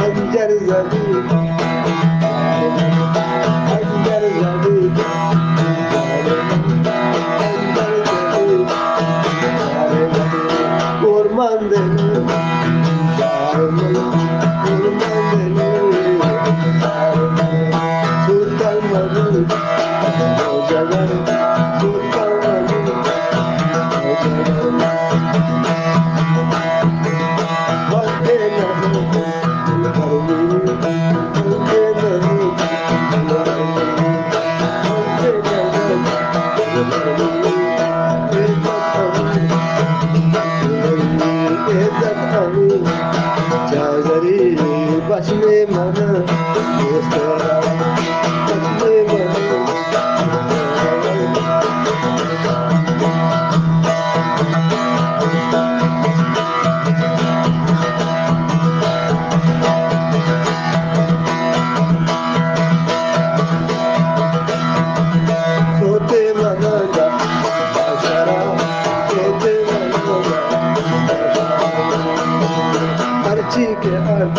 अंजर झाली अंजर झाली ओरमांदली सुलतान मधु जगन सुलतान मधु वंदे नमो वंदे नमो बसले मन बसले मन सोते मनगा आशरा सोते मनगा अर्ची के अर्थ